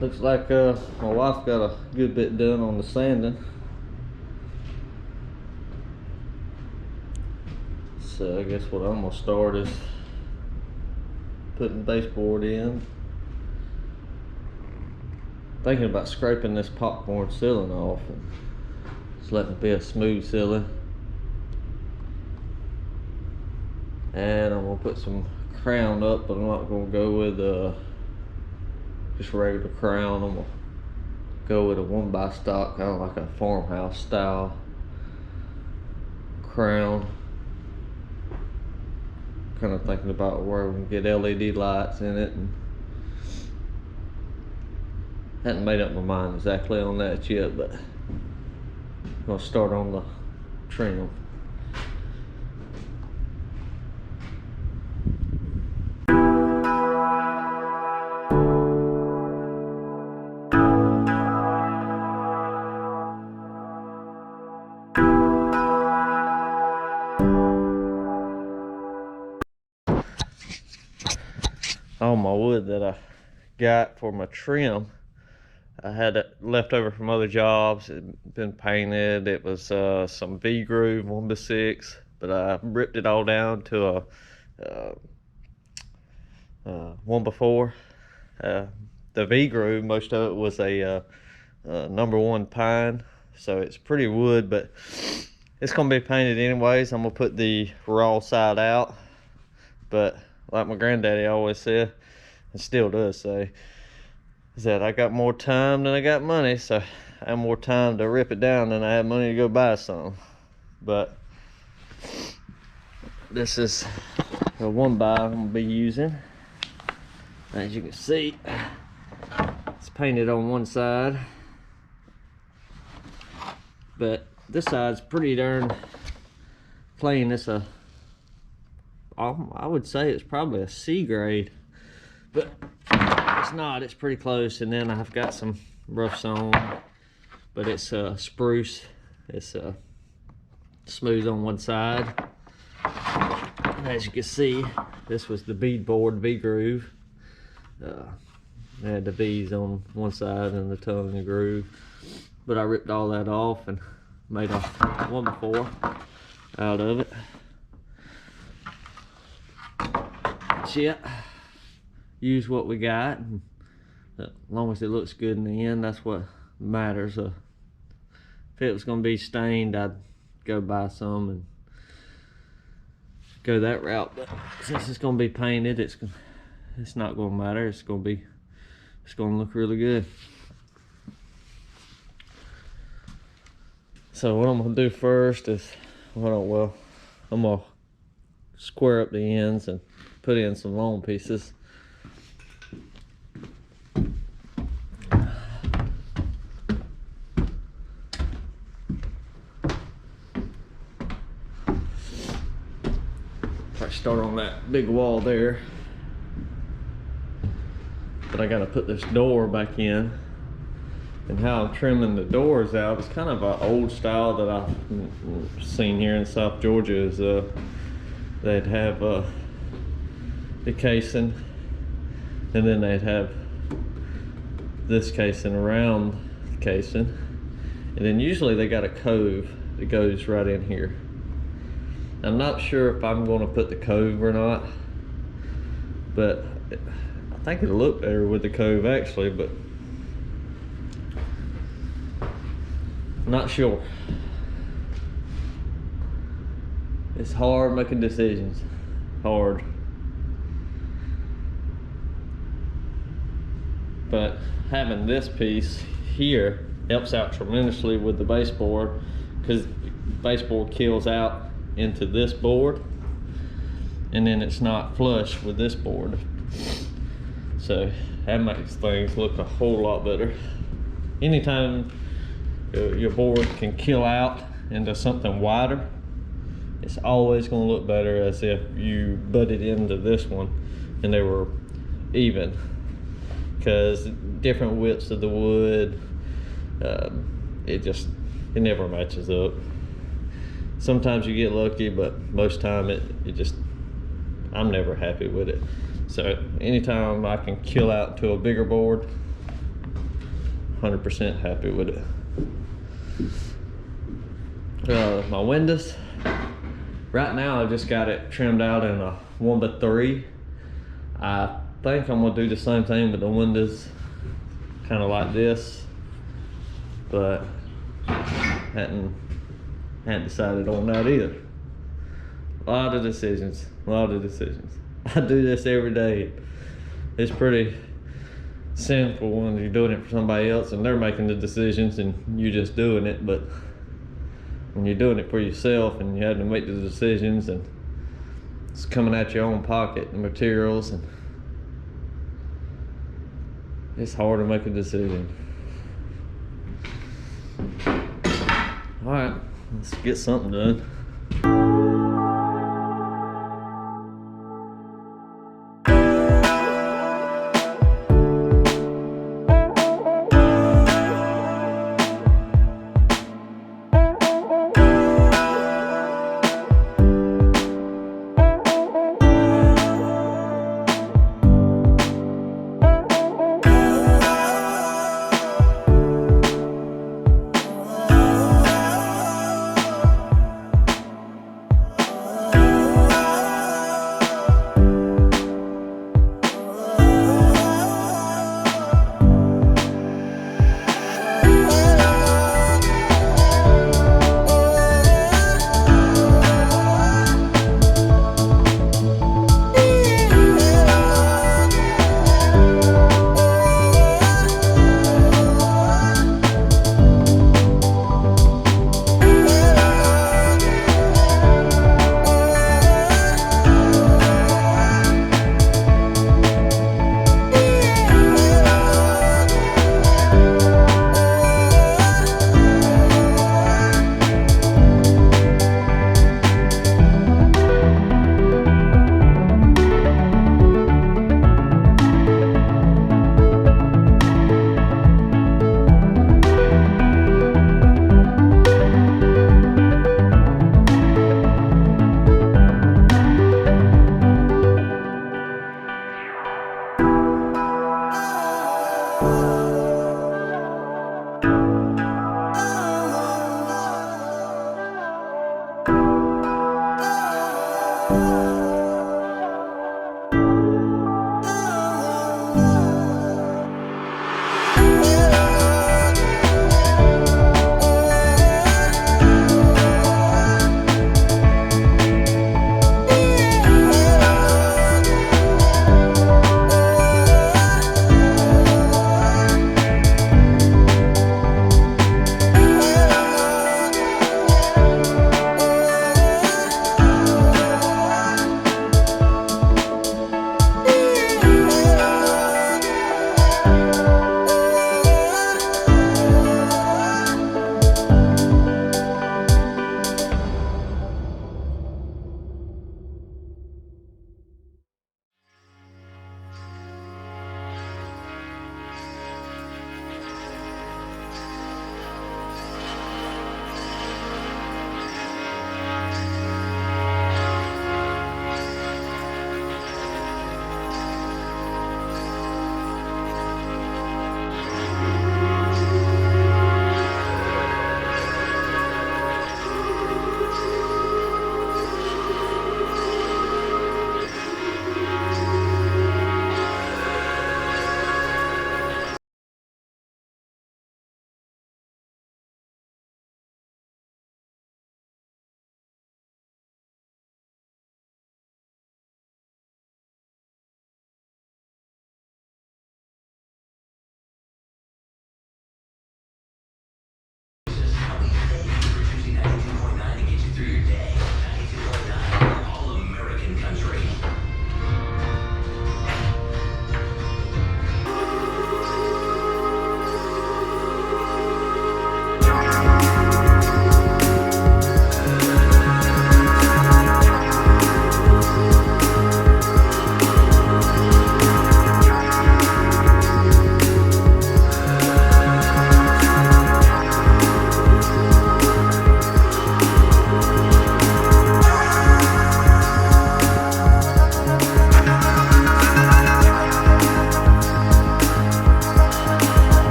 Looks like my wife got a good bit done on the sanding. So I guess what I'm gonna start is putting baseboard in. Thinking about scraping this popcorn ceiling off and just letting it be a smooth ceiling. And I'm gonna put some crown up, but I'm not gonna go with just regular crown. I'm gonna go with a 1x stock, kind of like a farmhouse style crown. Kind of thinking about where we can get LED lights in it, and hadn't made up my mind exactly on that yet, but I'm gonna start on the trim. All my wood that I got for my trim, I had it left over from other jobs. It had been painted. It was some V-groove 1x6, but I ripped it all down to a 1x4. The V-groove, most of it was a #1 pine, so it's pretty wood, but it's gonna be painted anyways. I'm gonna put the raw side out, but like my granddaddy always said, and still does say, is that I got more time than I got money, so I have more time to rip it down than I have money to go buy some. But this is the 1x I'm gonna be using. As you can see, it's painted on one side, but this side's pretty darn plain. It's I would say it's probably a C grade, but it's not. It's pretty close. And then I've got some roughs on, but it's spruce. It's smooth on one side. And as you can see, this was the beadboard V-groove. They had the V's on one side and the tongue and the groove, but I ripped all that off and made a 1x4 out of it. Shit, use what we got, and as long as it looks good in the end, that's what matters. If it was going to be stained, I'd go buy some and go that route, but since it's going to be painted, it's not going to matter. It's going to look really good. So what I'm going to do first is, I'm going to square up the ends and put in some long pieces. I start on that big wall there, but I got to put this door back in. And how I'm trimming the doors out is kind of an old style that I've seen here in South Georgia. Is they'd have the casing, and then they'd have this casing around the casing, and then usually they got a cove that goes right in here. I'm not sure if I'm going to put the cove or not, but I think it'll look better with the cove actually, but I'm not sure. It's hard making decisions, hard. But having this piece here helps out tremendously with the baseboard, because baseboard kills out into this board, and then it's not flush with this board. So that makes things look a whole lot better. Anytime your board can kill out into something wider, it's always going to look better as if you butted into this one and they were even, because different widths of the wood, it never matches up. Sometimes you get lucky, but most time I'm never happy with it. So anytime I can kill out to a bigger board, 100% happy with it. My windows, right now I just got it trimmed out in a 1x3. I think I'm gonna do the same thing with the windows, kind of like this, but hadn't decided on that either. A lot of decisions. I do this every day. It's pretty simple when you're doing it for somebody else and they're making the decisions and you just doing it, but when you're doing it for yourself and you have to make the decisions and it's coming out your own pocket, the materials, and it's hard to make a decision. All right, let's get something done.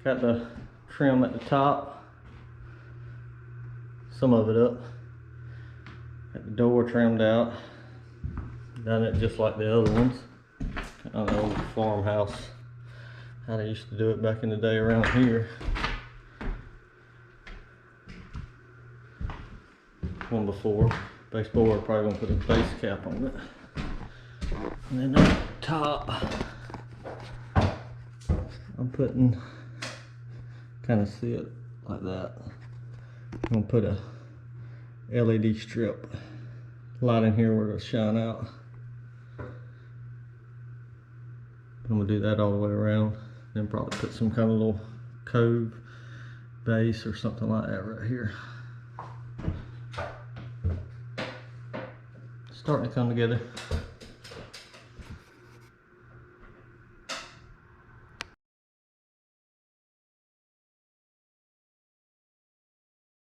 Got the trim at the top, some of it up. Got the door trimmed out. Done it just like the other ones. On the old farmhouse, how they used to do it back in the day around here. One before. Baseboard, probably gonna put a base cap on it. And then on top, I'm putting, kind of see it like that. I'm gonna put a LED strip light in here where it'll shine out. I'm gonna do that all the way around. Then probably put some kind of little cove base or something like that right here. Starting to come together.